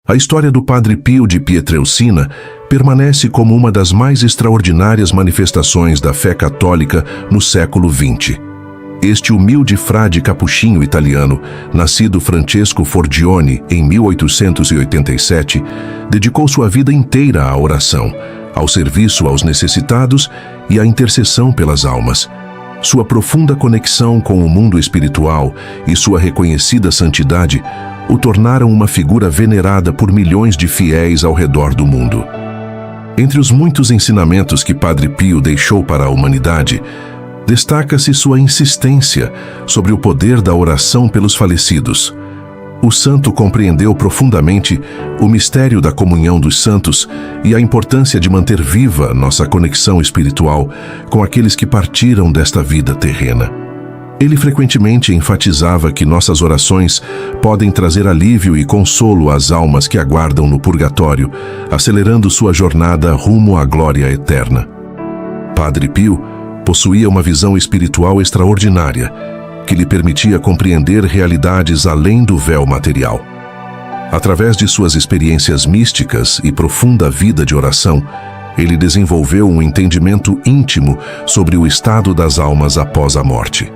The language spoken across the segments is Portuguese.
A história do Padre Pio de Pietrelcina permanece como uma das mais extraordinárias manifestações da fé católica no século XX. Este humilde frade capuchinho italiano, nascido Francesco Forgione em 1887, dedicou sua vida inteira à oração, ao serviço aos necessitados e à intercessão pelas almas. Sua profunda conexão com o mundo espiritual e sua reconhecida santidade o tornaram uma figura venerada por milhões de fiéis ao redor do mundo. Entre os muitos ensinamentos que Padre Pio deixou para a humanidade, destaca-se sua insistência sobre o poder da oração pelos falecidos. O santo compreendeu profundamente o mistério da comunhão dos santos e a importância de manter viva nossa conexão espiritual com aqueles que partiram desta vida terrena. Ele frequentemente enfatizava que nossas orações podem trazer alívio e consolo às almas que aguardam no purgatório, acelerando sua jornada rumo à glória eterna. Padre Pio possuía uma visão espiritual extraordinária, que lhe permitia compreender realidades além do véu material. Através de suas experiências místicas e profunda vida de oração, ele desenvolveu um entendimento íntimo sobre o estado das almas após a morte.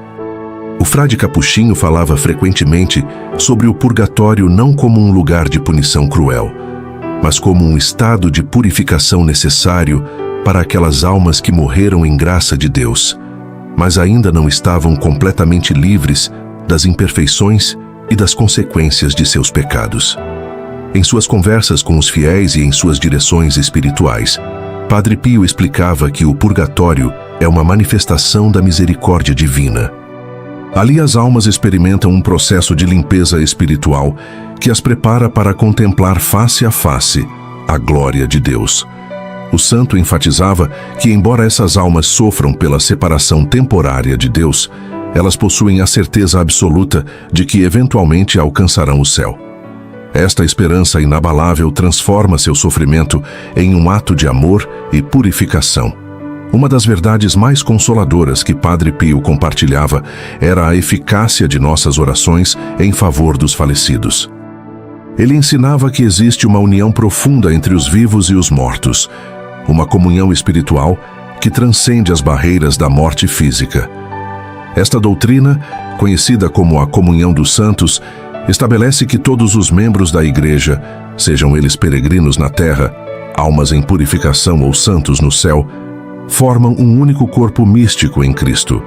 O frade capuchinho falava frequentemente sobre o purgatório não como um lugar de punição cruel, mas como um estado de purificação necessário para aquelas almas que morreram em graça de Deus, mas ainda não estavam completamente livres das imperfeições e das consequências de seus pecados. Em suas conversas com os fiéis e em suas direções espirituais, Padre Pio explicava que o purgatório é uma manifestação da misericórdia divina. Ali as almas experimentam um processo de limpeza espiritual que as prepara para contemplar face a face a glória de Deus. O santo enfatizava que, embora essas almas sofram pela separação temporária de Deus, elas possuem a certeza absoluta de que eventualmente alcançarão o céu. Esta esperança inabalável transforma seu sofrimento em um ato de amor e purificação. Uma das verdades mais consoladoras que Padre Pio compartilhava era a eficácia de nossas orações em favor dos falecidos. Ele ensinava que existe uma união profunda entre os vivos e os mortos, uma comunhão espiritual que transcende as barreiras da morte física. Esta doutrina, conhecida como a comunhão dos santos, estabelece que todos os membros da Igreja, sejam eles peregrinos na terra, almas em purificação ou santos no céu, formam um único corpo místico em Cristo.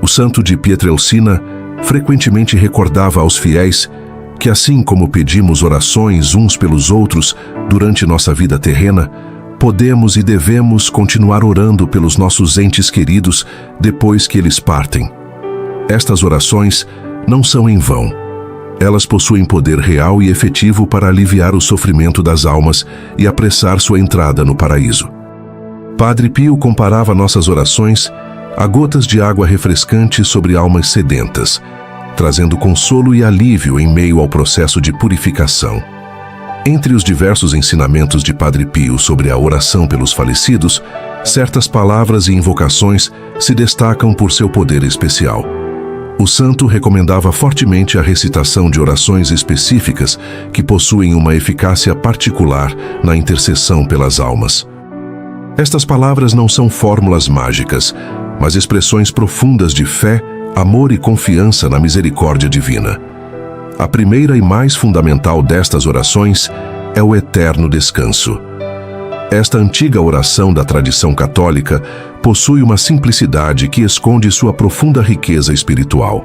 O santo de Pietrelcina frequentemente recordava aos fiéis que, assim como pedimos orações uns pelos outros durante nossa vida terrena, podemos e devemos continuar orando pelos nossos entes queridos depois que eles partem. Estas orações não são em vão. Elas possuem poder real e efetivo para aliviar o sofrimento das almas e apressar sua entrada no paraíso. Padre Pio comparava nossas orações a gotas de água refrescante sobre almas sedentas, trazendo consolo e alívio em meio ao processo de purificação. Entre os diversos ensinamentos de Padre Pio sobre a oração pelos falecidos, certas palavras e invocações se destacam por seu poder especial. O santo recomendava fortemente a recitação de orações específicas que possuem uma eficácia particular na intercessão pelas almas. Estas palavras não são fórmulas mágicas, mas expressões profundas de fé, amor e confiança na misericórdia divina. A primeira e mais fundamental destas orações é o eterno descanso. Esta antiga oração da tradição católica possui uma simplicidade que esconde sua profunda riqueza espiritual.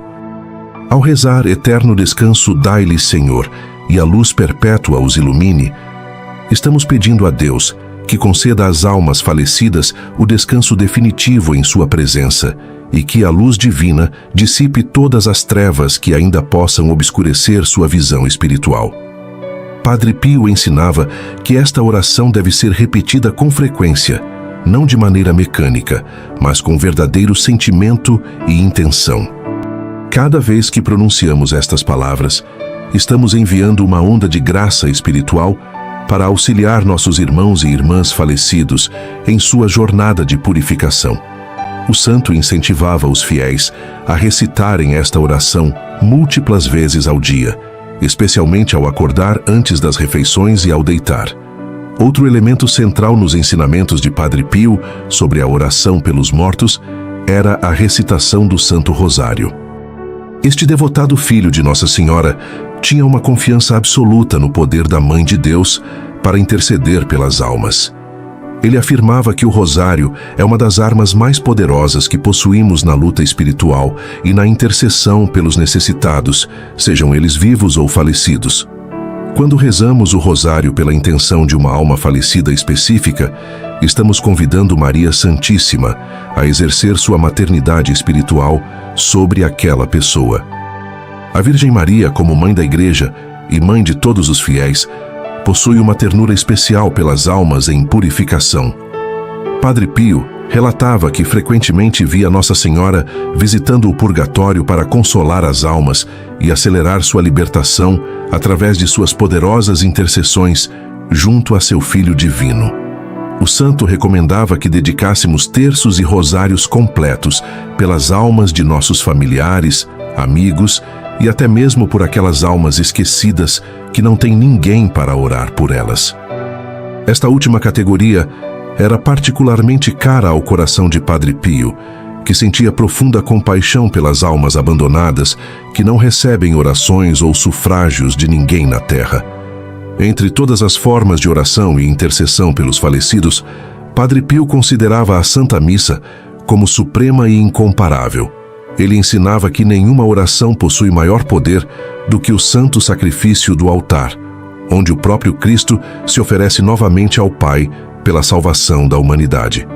Ao rezar eterno descanso dai-lhe, Senhor, e a luz perpétua os ilumine, estamos pedindo a Deus que conceda às almas falecidas o descanso definitivo em sua presença e que a luz divina dissipe todas as trevas que ainda possam obscurecer sua visão espiritual. Padre Pio ensinava que esta oração deve ser repetida com frequência, não de maneira mecânica, mas com verdadeiro sentimento e intenção. Cada vez que pronunciamos estas palavras, estamos enviando uma onda de graça espiritual para auxiliar nossos irmãos e irmãs falecidos em sua jornada de purificação. O santo incentivava os fiéis a recitarem esta oração múltiplas vezes ao dia, especialmente ao acordar antes das refeições e ao deitar. Outro elemento central nos ensinamentos de Padre Pio sobre a oração pelos mortos era a recitação do Santo Rosário. Este devotado filho de Nossa Senhora tinha uma confiança absoluta no poder da Mãe de Deus para interceder pelas almas. Ele afirmava que o rosário é uma das armas mais poderosas que possuímos na luta espiritual e na intercessão pelos necessitados, sejam eles vivos ou falecidos. Quando rezamos o rosário pela intenção de uma alma falecida específica, estamos convidando Maria Santíssima a exercer sua maternidade espiritual sobre aquela pessoa. A Virgem Maria, como mãe da Igreja e mãe de todos os fiéis, possui uma ternura especial pelas almas em purificação. Padre Pio relatava que frequentemente via Nossa Senhora visitando o purgatório para consolar as almas e acelerar sua libertação através de suas poderosas intercessões junto a seu Filho Divino. O santo recomendava que dedicássemos terços e rosários completos pelas almas de nossos familiares, amigos e até mesmo por aquelas almas esquecidas que não têm ninguém para orar por elas. Esta última categoria era particularmente cara ao coração de Padre Pio, que sentia profunda compaixão pelas almas abandonadas que não recebem orações ou sufrágios de ninguém na terra. Entre todas as formas de oração e intercessão pelos falecidos, Padre Pio considerava a Santa Missa como suprema e incomparável. Ele ensinava que nenhuma oração possui maior poder do que o santo sacrifício do altar, onde o próprio Cristo se oferece novamente ao Pai pela salvação da humanidade.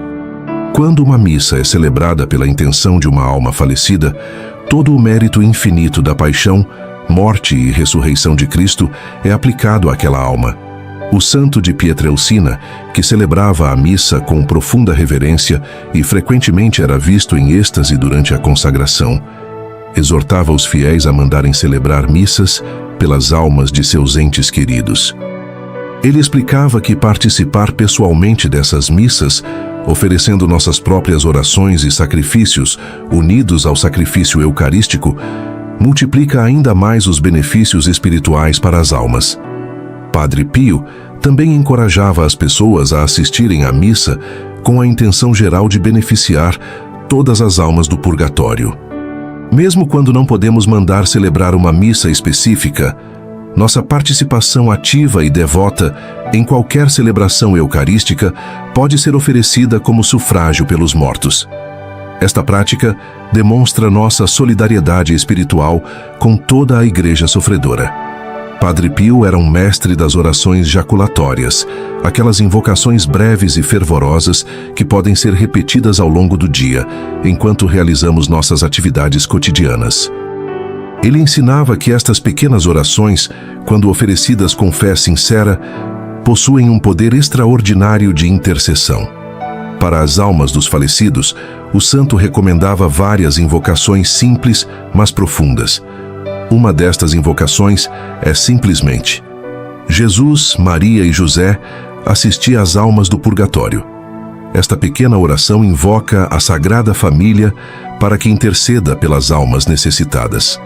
Quando uma missa é celebrada pela intenção de uma alma falecida, todo o mérito infinito da paixão, morte e ressurreição de Cristo é aplicado àquela alma. O santo de Pietrelcina, que celebrava a missa com profunda reverência e frequentemente era visto em êxtase durante a consagração, exortava os fiéis a mandarem celebrar missas pelas almas de seus entes queridos. Ele explicava que participar pessoalmente dessas missas, oferecendo nossas próprias orações e sacrifícios unidos ao sacrifício eucarístico, multiplica ainda mais os benefícios espirituais para as almas. Padre Pio também encorajava as pessoas a assistirem à missa com a intenção geral de beneficiar todas as almas do purgatório. Mesmo quando não podemos mandar celebrar uma missa específica, nossa participação ativa e devota em qualquer celebração eucarística pode ser oferecida como sufrágio pelos mortos. Esta prática demonstra nossa solidariedade espiritual com toda a Igreja sofredora. Padre Pio era um mestre das orações jaculatórias, aquelas invocações breves e fervorosas que podem ser repetidas ao longo do dia, enquanto realizamos nossas atividades cotidianas. Ele ensinava que estas pequenas orações, quando oferecidas com fé sincera, possuem um poder extraordinário de intercessão. Para as almas dos falecidos, o santo recomendava várias invocações simples, mas profundas. Uma destas invocações é simplesmente: Jesus, Maria e José, assisti às almas do purgatório. Esta pequena oração invoca a Sagrada Família para que interceda pelas almas necessitadas.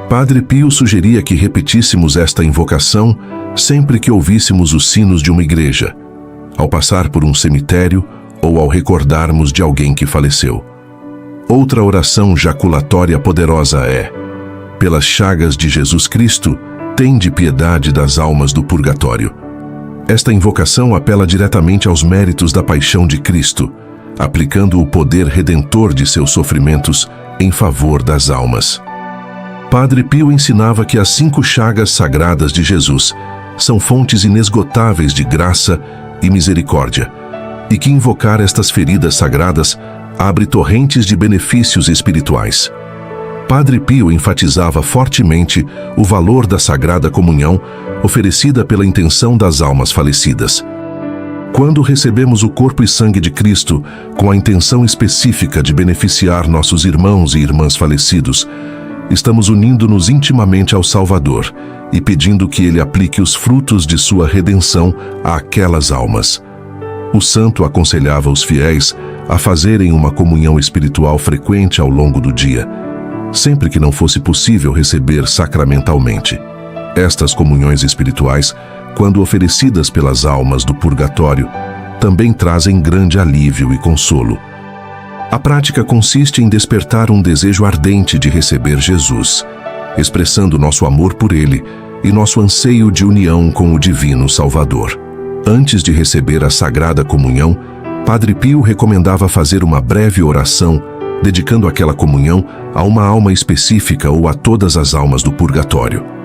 Padre Pio sugeria que repetíssemos esta invocação sempre que ouvíssemos os sinos de uma igreja, ao passar por um cemitério ou ao recordarmos de alguém que faleceu. Outra oração jaculatória poderosa é: pelas chagas de Jesus Cristo, tende piedade das almas do purgatório. Esta invocação apela diretamente aos méritos da paixão de Cristo, aplicando o poder redentor de seus sofrimentos em favor das almas. Padre Pio ensinava que as 5 chagas sagradas de Jesus são fontes inesgotáveis de graça e misericórdia, e que invocar estas feridas sagradas abre torrentes de benefícios espirituais. Padre Pio enfatizava fortemente o valor da Sagrada Comunhão oferecida pela intenção das almas falecidas. Quando recebemos o corpo e sangue de Cristo com a intenção específica de beneficiar nossos irmãos e irmãs falecidos, estamos unindo-nos intimamente ao Salvador e pedindo que Ele aplique os frutos de sua redenção àquelas almas. O santo aconselhava os fiéis a fazerem uma comunhão espiritual frequente ao longo do dia, sempre que não fosse possível receber sacramentalmente. Estas comunhões espirituais, quando oferecidas pelas almas do purgatório, também trazem grande alívio e consolo. A prática consiste em despertar um desejo ardente de receber Jesus, expressando nosso amor por Ele e nosso anseio de união com o Divino Salvador. Antes de receber a Sagrada Comunhão, Padre Pio recomendava fazer uma breve oração, dedicando aquela comunhão a uma alma específica ou a todas as almas do purgatório.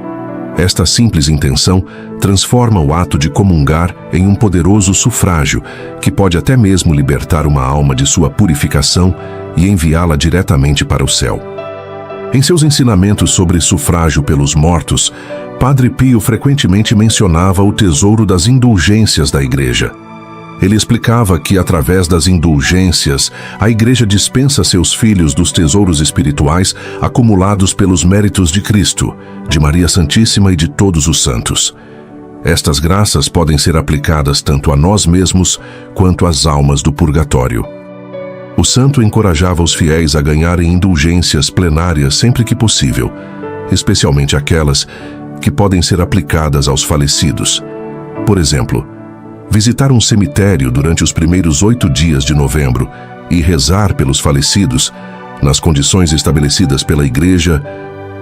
Esta simples intenção transforma o ato de comungar em um poderoso sufrágio que pode até mesmo libertar uma alma de sua purificação e enviá-la diretamente para o céu. Em seus ensinamentos sobre sufrágio pelos mortos, Padre Pio frequentemente mencionava o tesouro das indulgências da Igreja. Ele explicava que, através das indulgências, a Igreja dispensa seus filhos dos tesouros espirituais acumulados pelos méritos de Cristo, de Maria Santíssima e de todos os santos. Estas graças podem ser aplicadas tanto a nós mesmos quanto às almas do purgatório. O santo encorajava os fiéis a ganharem indulgências plenárias sempre que possível, especialmente aquelas que podem ser aplicadas aos falecidos. Por exemplo, visitar um cemitério durante os primeiros 8 dias de novembro e rezar pelos falecidos, nas condições estabelecidas pela Igreja,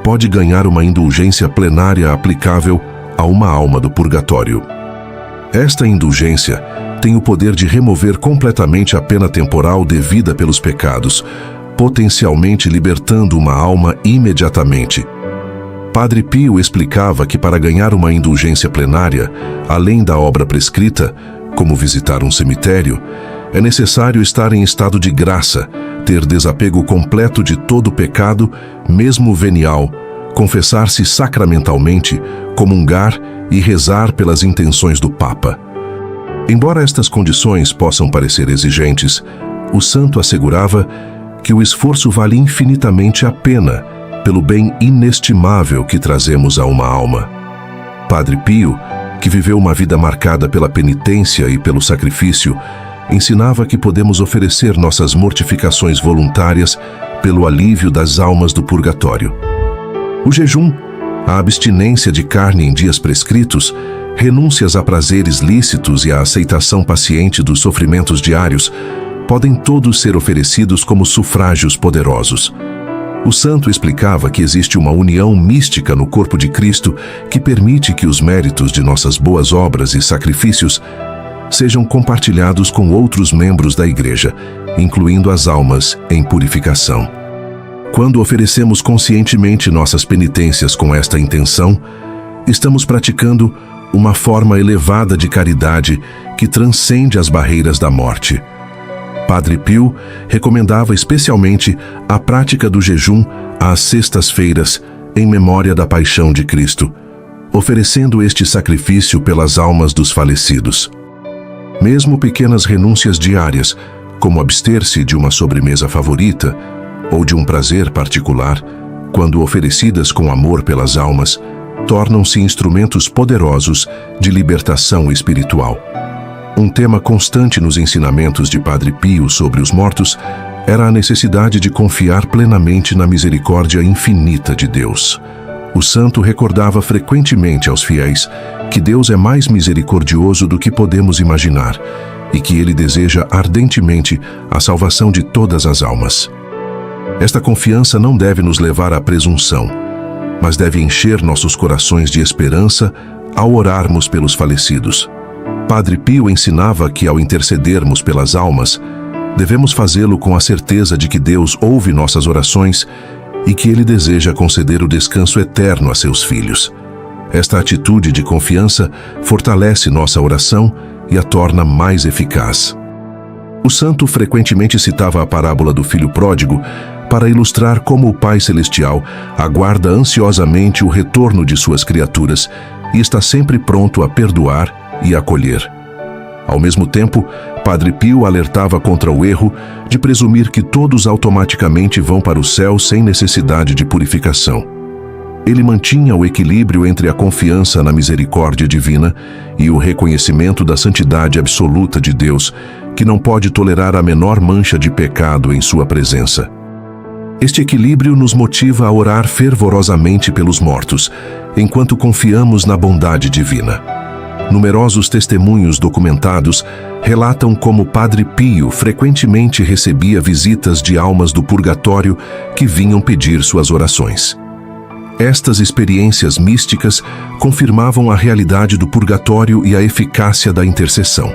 pode ganhar uma indulgência plenária aplicável a uma alma do purgatório. Esta indulgência tem o poder de remover completamente a pena temporal devida pelos pecados, potencialmente libertando uma alma imediatamente. Padre Pio explicava que para ganhar uma indulgência plenária, além da obra prescrita, como visitar um cemitério, é necessário estar em estado de graça, ter desapego completo de todo pecado, mesmo venial, confessar-se sacramentalmente, comungar e rezar pelas intenções do Papa. Embora estas condições possam parecer exigentes, o santo assegurava que o esforço vale infinitamente a pena pelo bem inestimável que trazemos a uma alma. Padre Pio, que viveu uma vida marcada pela penitência e pelo sacrifício, ensinava que podemos oferecer nossas mortificações voluntárias pelo alívio das almas do purgatório. O jejum, a abstinência de carne em dias prescritos, renúncias a prazeres lícitos e a aceitação paciente dos sofrimentos diários podem todos ser oferecidos como sufrágios poderosos. O santo explicava que existe uma união mística no corpo de Cristo que permite que os méritos de nossas boas obras e sacrifícios sejam compartilhados com outros membros da Igreja, incluindo as almas em purificação. Quando oferecemos conscientemente nossas penitências com esta intenção, estamos praticando uma forma elevada de caridade que transcende as barreiras da morte. Padre Pio recomendava especialmente a prática do jejum às sextas-feiras, em memória da paixão de Cristo, oferecendo este sacrifício pelas almas dos falecidos. Mesmo pequenas renúncias diárias, como abster-se de uma sobremesa favorita ou de um prazer particular, quando oferecidas com amor pelas almas, tornam-se instrumentos poderosos de libertação espiritual. Um tema constante nos ensinamentos de Padre Pio sobre os mortos era a necessidade de confiar plenamente na misericórdia infinita de Deus. O santo recordava frequentemente aos fiéis que Deus é mais misericordioso do que podemos imaginar e que Ele deseja ardentemente a salvação de todas as almas. Esta confiança não deve nos levar à presunção, mas deve encher nossos corações de esperança ao orarmos pelos falecidos. Padre Pio ensinava que, ao intercedermos pelas almas, devemos fazê-lo com a certeza de que Deus ouve nossas orações e que Ele deseja conceder o descanso eterno a seus filhos. Esta atitude de confiança fortalece nossa oração e a torna mais eficaz. O santo frequentemente citava a parábola do filho pródigo para ilustrar como o Pai Celestial aguarda ansiosamente o retorno de suas criaturas e está sempre pronto a perdoar e acolher. Ao mesmo tempo, Padre Pio alertava contra o erro de presumir que todos automaticamente vão para o céu sem necessidade de purificação. Ele mantinha o equilíbrio entre a confiança na misericórdia divina e o reconhecimento da santidade absoluta de Deus, que não pode tolerar a menor mancha de pecado em sua presença. Este equilíbrio nos motiva a orar fervorosamente pelos mortos, enquanto confiamos na bondade divina. Numerosos testemunhos documentados relatam como Padre Pio frequentemente recebia visitas de almas do purgatório que vinham pedir suas orações. Estas experiências místicas confirmavam a realidade do purgatório e a eficácia da intercessão.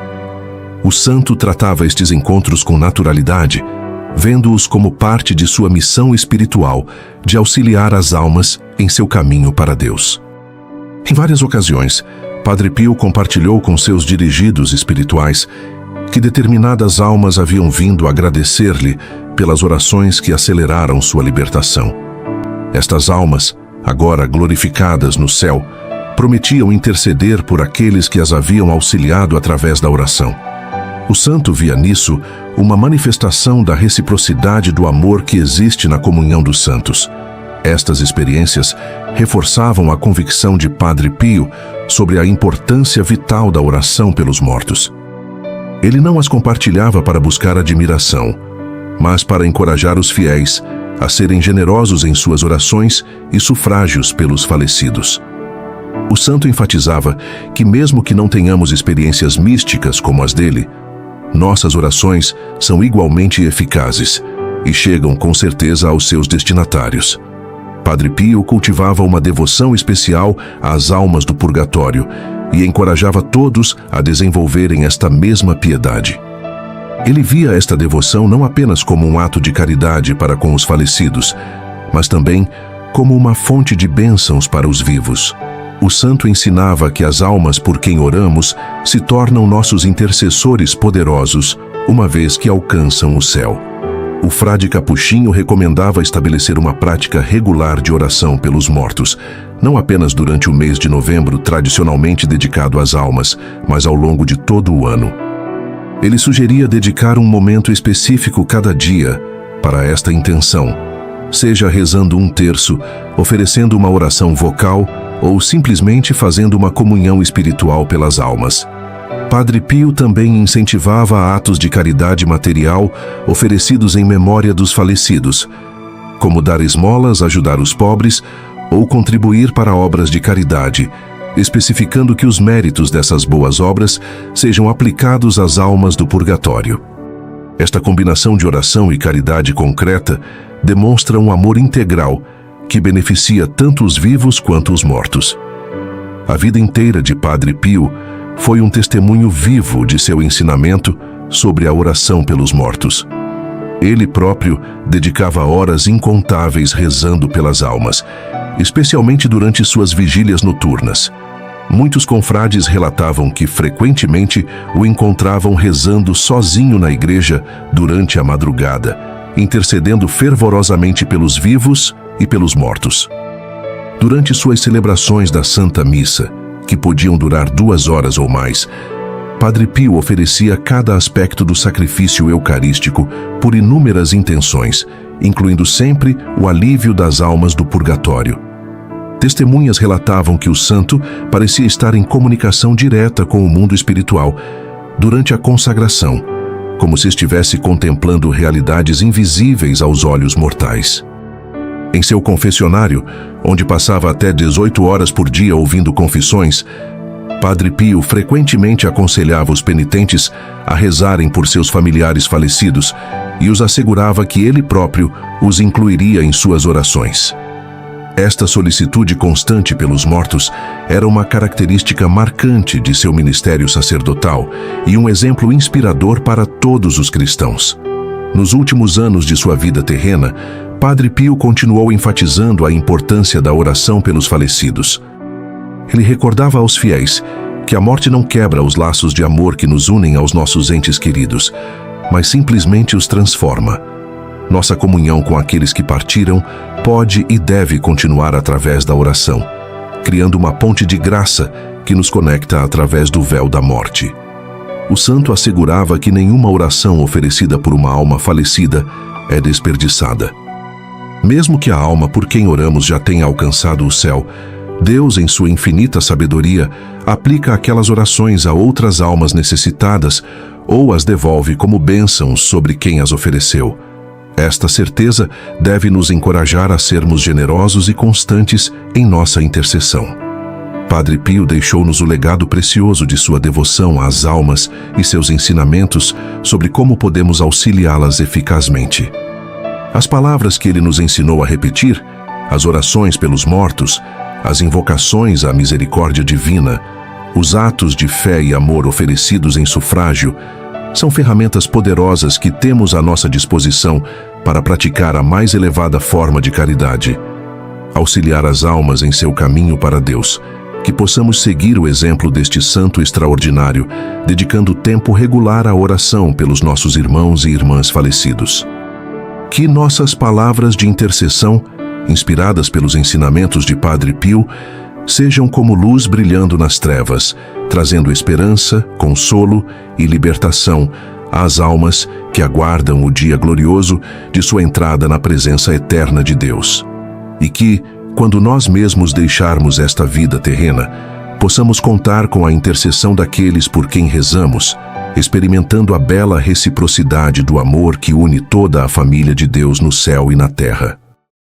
O santo tratava estes encontros com naturalidade, vendo-os como parte de sua missão espiritual de auxiliar as almas em seu caminho para Deus. Em várias ocasiões, Padre Pio compartilhou com seus dirigidos espirituais que determinadas almas haviam vindo agradecer-lhe pelas orações que aceleraram sua libertação. Estas almas, agora glorificadas no céu, prometiam interceder por aqueles que as haviam auxiliado através da oração. O santo via nisso uma manifestação da reciprocidade do amor que existe na comunhão dos santos. Estas experiências reforçavam a convicção de Padre Pio sobre a importância vital da oração pelos mortos. Ele não as compartilhava para buscar admiração, mas para encorajar os fiéis a serem generosos em suas orações e sufrágios pelos falecidos. O santo enfatizava que mesmo que não tenhamos experiências místicas como as dele, nossas orações são igualmente eficazes e chegam com certeza aos seus destinatários. Padre Pio cultivava uma devoção especial às almas do purgatório e encorajava todos a desenvolverem esta mesma piedade. Ele via esta devoção não apenas como um ato de caridade para com os falecidos, mas também como uma fonte de bênçãos para os vivos. O santo ensinava que as almas por quem oramos se tornam nossos intercessores poderosos, uma vez que alcançam o céu. O frade capuchinho recomendava estabelecer uma prática regular de oração pelos mortos, não apenas durante o mês de novembro tradicionalmente dedicado às almas, mas ao longo de todo o ano. Ele sugeria dedicar um momento específico cada dia para esta intenção, seja rezando um terço, oferecendo uma oração vocal ou simplesmente fazendo uma comunhão espiritual pelas almas. Padre Pio também incentivava atos de caridade material oferecidos em memória dos falecidos, como dar esmolas, ajudar os pobres ou contribuir para obras de caridade, especificando que os méritos dessas boas obras sejam aplicados às almas do purgatório. Esta combinação de oração e caridade concreta demonstra um amor integral que beneficia tanto os vivos quanto os mortos. A vida inteira de Padre Pio foi um testemunho vivo de seu ensinamento sobre a oração pelos mortos. Ele próprio dedicava horas incontáveis rezando pelas almas, especialmente durante suas vigílias noturnas. Muitos confrades relatavam que frequentemente o encontravam rezando sozinho na igreja durante a madrugada, intercedendo fervorosamente pelos vivos e pelos mortos. Durante suas celebrações da Santa Missa, que podiam durar 2 horas ou mais, Padre Pio oferecia cada aspecto do sacrifício eucarístico por inúmeras intenções, incluindo sempre o alívio das almas do purgatório. Testemunhas relatavam que o santo parecia estar em comunicação direta com o mundo espiritual durante a consagração, como se estivesse contemplando realidades invisíveis aos olhos mortais. Em seu confessionário, onde passava até 18 horas por dia ouvindo confissões, Padre Pio frequentemente aconselhava os penitentes a rezarem por seus familiares falecidos e os assegurava que ele próprio os incluiria em suas orações. Esta solicitude constante pelos mortos era uma característica marcante de seu ministério sacerdotal e um exemplo inspirador para todos os cristãos. Nos últimos anos de sua vida terrena, Padre Pio continuou enfatizando a importância da oração pelos falecidos. Ele recordava aos fiéis que a morte não quebra os laços de amor que nos unem aos nossos entes queridos, mas simplesmente os transforma. Nossa comunhão com aqueles que partiram pode e deve continuar através da oração, criando uma ponte de graça que nos conecta através do véu da morte. O santo assegurava que nenhuma oração oferecida por uma alma falecida é desperdiçada. Mesmo que a alma por quem oramos já tenha alcançado o céu, Deus, em sua infinita sabedoria, aplica aquelas orações a outras almas necessitadas ou as devolve como bênçãos sobre quem as ofereceu. Esta certeza deve nos encorajar a sermos generosos e constantes em nossa intercessão. Padre Pio deixou-nos o legado precioso de sua devoção às almas e seus ensinamentos sobre como podemos auxiliá-las eficazmente. As palavras que ele nos ensinou a repetir, as orações pelos mortos, as invocações à misericórdia divina, os atos de fé e amor oferecidos em sufrágio, são ferramentas poderosas que temos à nossa disposição para praticar a mais elevada forma de caridade, auxiliar as almas em seu caminho para Deus, que possamos seguir o exemplo deste santo extraordinário, dedicando tempo regular à oração pelos nossos irmãos e irmãs falecidos. Que nossas palavras de intercessão, inspiradas pelos ensinamentos de Padre Pio, sejam como luz brilhando nas trevas, trazendo esperança, consolo e libertação às almas que aguardam o dia glorioso de sua entrada na presença eterna de Deus. E que, quando nós mesmos deixarmos esta vida terrena, possamos contar com a intercessão daqueles por quem rezamos, experimentando a bela reciprocidade do amor que une toda a família de Deus no céu e na terra.